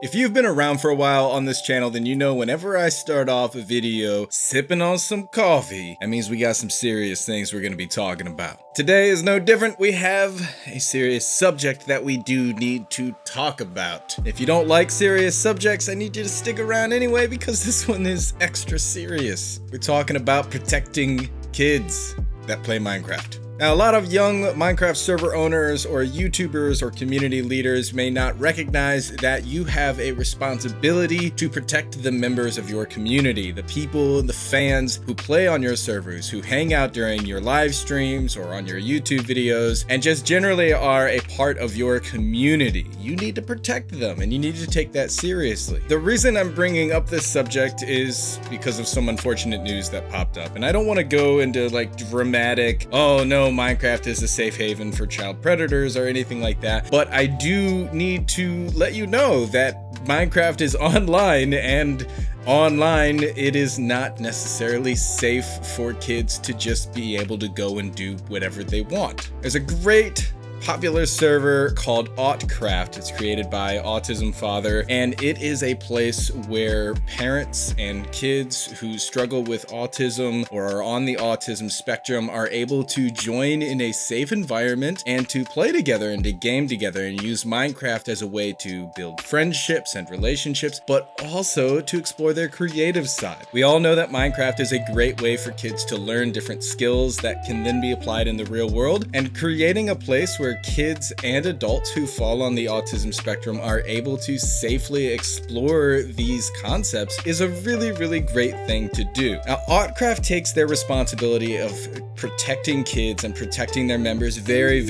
If you've been around for a while on this channel, then you know whenever I start off a video sipping on some coffee, that means we got some serious things we're going to be talking about. Today is no different. We have a serious subject that we do need to talk about. If you don't like serious subjects, I need you to stick around anyway because this one is extra serious. We're talking about protecting kids that play Minecraft. Now, a lot of young Minecraft server owners or YouTubers or community leaders may not recognize that you have a responsibility to protect the members of your community, the people, the fans who play on your servers, who hang out during your live streams or on your YouTube videos, and just generally are a part of your community. You need to protect them, and you need to take that seriously. The reason I'm bringing up this subject is because of some unfortunate news that popped up, and I don't want to go into like dramatic, oh no, Minecraft is a safe haven for child predators or anything like that, but I do need to let you know that Minecraft is online, and online it is not necessarily safe for kids to just be able to go and do whatever they want. There's a great popular server called Autocraft. It's created by Autism Father, and it is a place where parents and kids who struggle with autism or are on the autism spectrum are able to join in a safe environment and to play together and to game together and use Minecraft as a way to build friendships and relationships, but also to explore their creative side. We all know that Minecraft is a great way for kids to learn different skills that can then be applied in the real world, and creating a place where kids and adults who fall on the autism spectrum are able to safely explore these concepts is a really great thing to do. Now, Autocraft takes their responsibility of protecting kids and protecting their members very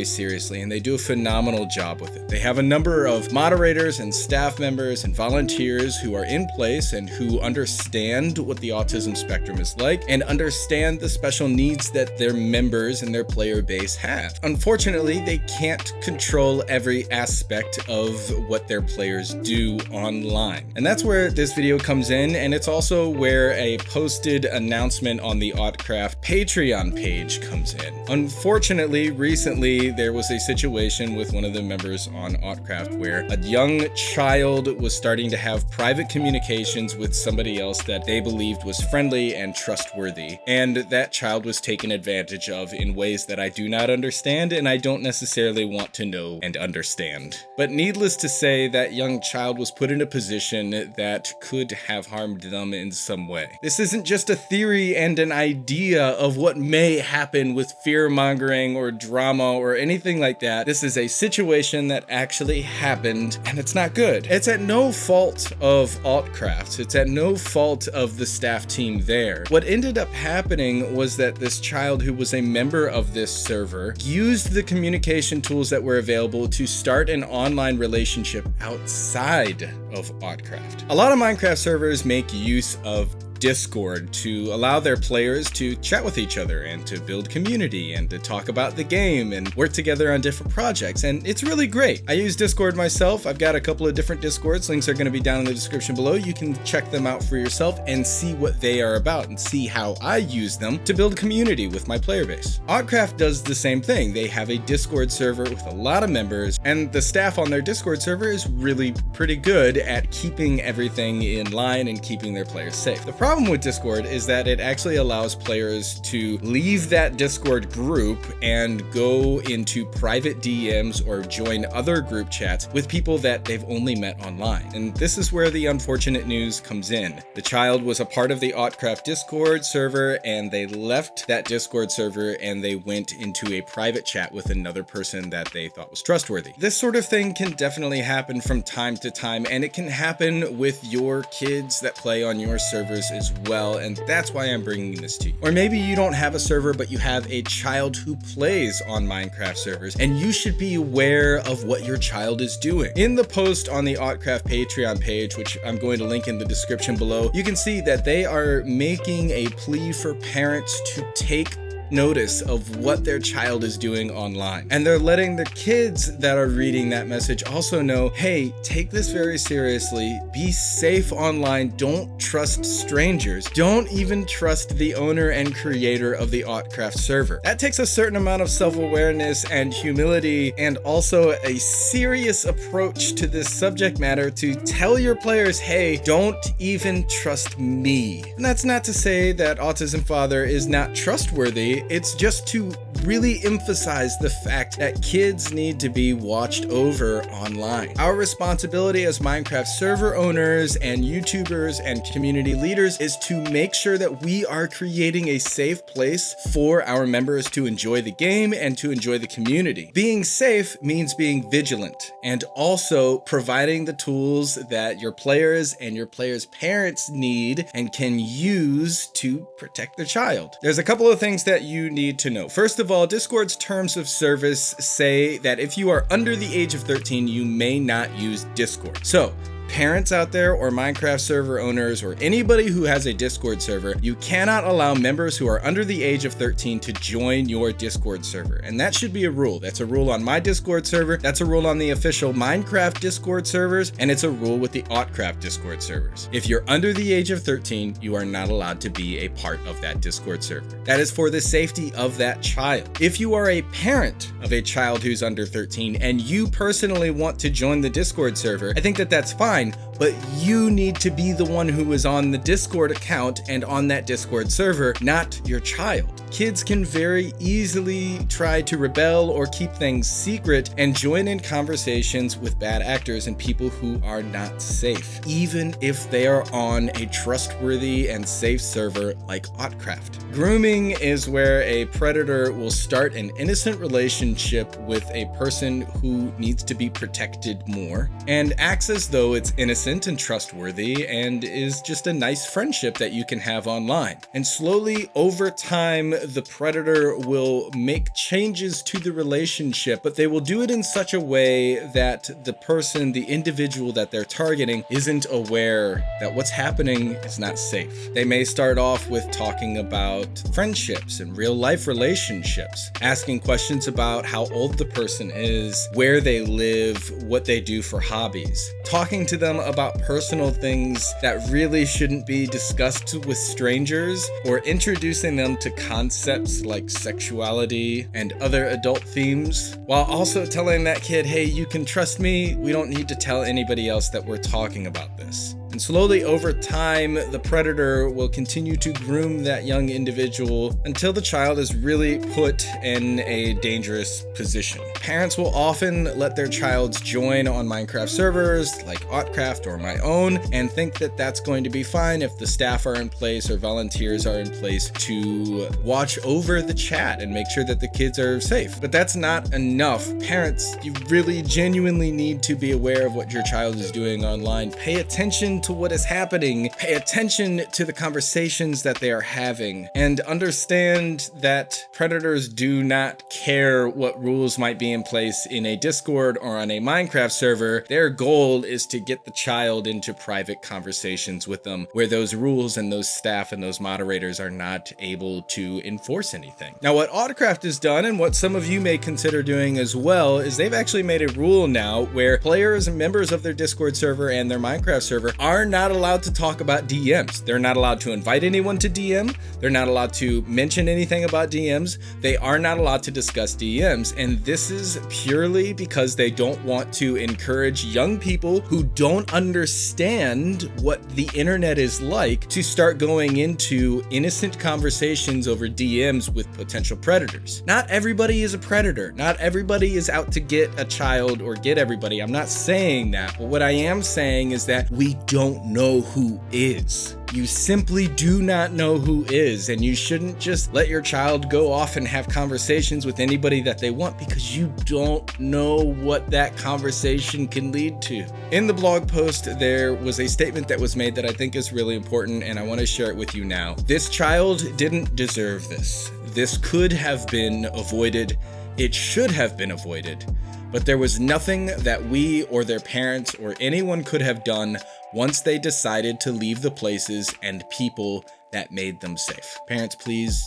seriously, and they do a phenomenal job with it. They have a number of moderators and staff members and volunteers who are in place and who understand what the autism spectrum is like and understand the special needs that their members and their player base have. Unfortunately, they can't control every aspect of what their players do online. And that's where this video comes in, and it's also where a posted announcement on the Autocraft Patreon page comes in. Unfortunately, recently there was a situation with one of the members on Autocraft where a young child was starting to have private communications with somebody else that they believed was friendly and trustworthy. And that child was taken advantage of in ways that I do not understand, and I don't necessarily want to know and understand. But needless to say, that young child was put in a position that could have harmed them in some way. This isn't just a theory and an idea of what may happen with fear-mongering or drama or anything like that. This is a situation that actually happened, and it's not good. It's at no fault of Autocraft. It's at no fault of the staff team there. What ended up happening was that this child who was a member of this server used the communication tools that were available to start an online relationship outside of Autocraft. A lot of Minecraft servers make use of Discord to allow their players to chat with each other and to build community and to talk about the game and work together on different projects, and it's really great. I use Discord myself. I've got a couple of different Discords. Links are going to be down in the description below. You can check them out for yourself and see what they are about and see how I use them to build community with my player base. Autocraft does the same thing. They have a Discord server with a lot of members, and the staff on their Discord server is really pretty good at keeping everything in line and keeping their players safe. The problem with Discord is that it actually allows players to leave that Discord group and go into private DMs or join other group chats with people that they've only met online. And this is where the unfortunate news comes in. The child was a part of the Autocraft Discord server, and they left that Discord server and they went into a private chat with another person that they thought was trustworthy. This sort of thing can definitely happen from time to time, and it can happen with your kids that play on your servers as well, and that's why I'm bringing this to you. Or maybe you don't have a server, but you have a child who plays on Minecraft servers, and you should be aware of what your child is doing. In the post on the Autocraft Patreon page, which I'm going to link in the description below, you can see that they are making a plea for parents to take notice of what their child is doing online. And they're letting the kids that are reading that message also know, hey, take this very seriously, be safe online, don't trust strangers, don't even trust the owner and creator of the Autocraft server. That takes a certain amount of self-awareness and humility, and also a serious approach to this subject matter to tell your players, hey, don't even trust me. And that's not to say that Autism Father is not trustworthy, it's just to really emphasize the fact that kids need to be watched over online. Our responsibility as Minecraft server owners and YouTubers and community leaders is to make sure that we are creating a safe place for our members to enjoy the game and to enjoy the community. Being safe means being vigilant and also providing the tools that your players and your players' parents need and can use to protect their child. There's a couple of things that you need to know. First of all, Discord's terms of service say that if you are under the age of 13, you may not use Discord. So, parents out there or Minecraft server owners or anybody who has a Discord server, you cannot allow members who are under the age of 13 to join your Discord server. And that should be a rule. That's a rule on my Discord server. That's a rule on the official Minecraft Discord servers. And it's a rule with the Autocraft Discord servers. If you're under the age of 13, you are not allowed to be a part of that Discord server. That is for the safety of that child. If you are a parent of a child who's under 13 and you personally want to join the Discord server, I think that that's fine. But you need to be the one who is on the Discord account and on that Discord server, not your child. Kids can very easily try to rebel or keep things secret and join in conversations with bad actors and people who are not safe, even if they are on a trustworthy and safe server like Autocraft. Grooming is where a predator will start an innocent relationship with a person who needs to be protected more and acts as though it's innocent and trustworthy and is just a nice friendship that you can have online. And slowly over time, the predator will make changes to the relationship, but they will do it in such a way that the person, the individual that they're targeting, isn't aware that what's happening is not safe. They may start off with talking about friendships and real life relationships, asking questions about how old the person is, where they live, what they do for hobbies, talking to them about personal things that really shouldn't be discussed with strangers, or introducing them to concepts like sexuality and other adult themes, while also telling that kid, hey, you can trust me, we don't need to tell anybody else that we're talking about this. And slowly over time, the predator will continue to groom that young individual until the child is really put in a dangerous position. Parents will often let their childs join on Minecraft servers like Autocraft or my own and think that that's going to be fine if the staff are in place or volunteers are in place to watch over the chat and make sure that the kids are safe. But that's not enough. Parents, you really genuinely need to be aware of what your child is doing online. Pay attention to what is happening, pay attention to the conversations that they are having, and understand that predators do not care what rules might be in place in a Discord or on a Minecraft server. Their goal is to get the child into private conversations with them where those rules and those staff and those moderators are not able to enforce anything. Now, what Autocraft has done, and what some of you may consider doing as well, is they've actually made a rule now where players and members of their Discord server and their Minecraft server are not allowed to talk about DMs. They're not allowed to invite anyone to DM. They're not allowed to mention anything about DMs. They are not allowed to discuss DMs. And this is purely because they don't want to encourage young people who don't understand what the internet is like to start going into innocent conversations over DMs with potential predators. Not everybody is a predator. Not everybody is out to get a child or get everybody. I'm not saying that. But what I am saying is that we don't know who is. You simply do not know who is, and you shouldn't just let your child go off and have conversations with anybody that they want because you don't know what that conversation can lead to. In the blog post, there was a statement that was made that I think is really important, and I want to share it with you now. This child didn't deserve this. This could have been avoided. It should have been avoided. But there was nothing that we or their parents or anyone could have done once they decided to leave the places and people that made them safe. Parents, please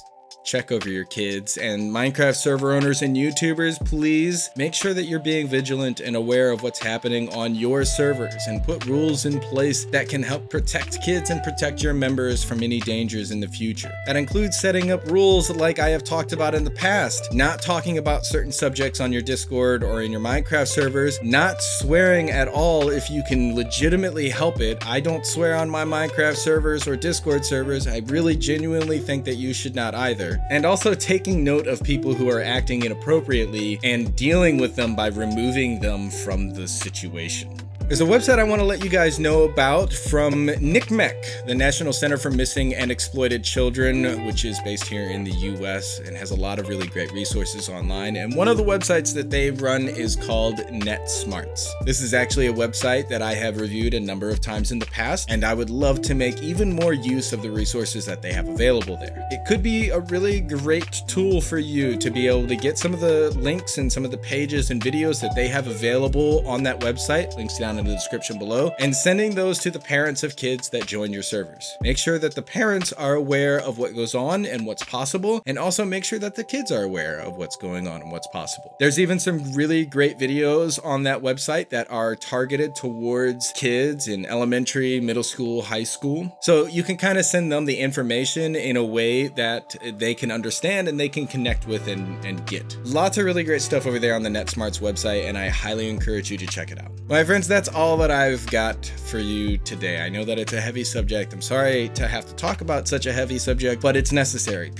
check over your kids. And Minecraft server owners and YouTubers, please make sure that you're being vigilant and aware of what's happening on your servers and put rules in place that can help protect kids and protect your members from any dangers in the future. That includes setting up rules like I have talked about in the past, not talking about certain subjects on your Discord or in your Minecraft servers, not swearing at all if you can legitimately help it. I don't swear on my Minecraft servers or Discord servers. I really genuinely think that you should not either. And also taking note of people who are acting inappropriately and dealing with them by removing them from the situation. There's a website I want to let you guys know about from NCMEC, the National Center for Missing and Exploited Children, which is based here in the US and has a lot of really great resources online. And one of the websites that they run is called NetSmarts. This is actually a website that I have reviewed a number of times in the past, and I would love to make even more use of the resources that they have available there. It could be a really great tool for you to be able to get some of the links and some of the pages and videos that they have available on that website, links down in the description below, and sending those to the parents of kids that join your servers. Make sure that the parents are aware of what goes on and what's possible, and also make sure that the kids are aware of what's going on and what's possible. There's even some really great videos on that website that are targeted towards kids in elementary, middle school, high school. So you can kind of send them the information in a way that they can understand and they can connect with and get. Lots of really great stuff over there on the NetSmarts website, and I highly encourage you to check it out. My friends, that's all that I've got for you today. I know that it's a heavy subject. I'm sorry to have to talk about such a heavy subject, but it's necessary.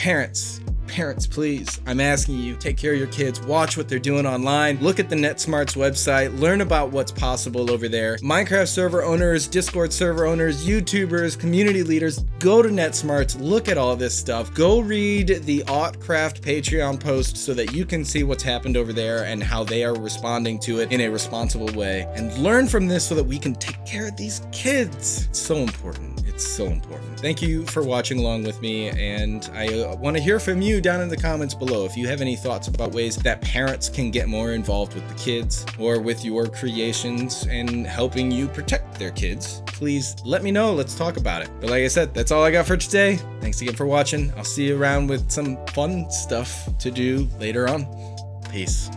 Parents, please, I'm asking you, take care of your kids, watch what they're doing online, look at the NetSmarts website, learn about what's possible over there. Minecraft server owners, Discord server owners, YouTubers, community leaders, go to NetSmarts, look at all this stuff. Go read the Autocraft Patreon post so that you can see what's happened over there and how they are responding to it in a responsible way, and learn from this so that we can take care of these kids. It's so important. It's so important. Thank you for watching along with me, and I want to hear from you down in the comments below. If you have any thoughts about ways that parents can get more involved with the kids or with your creations and helping you protect their kids, please let me know. Let's talk about it. But like I said, that's all I got for today. Thanks again for watching. I'll see you around with some fun stuff to do later on. Peace.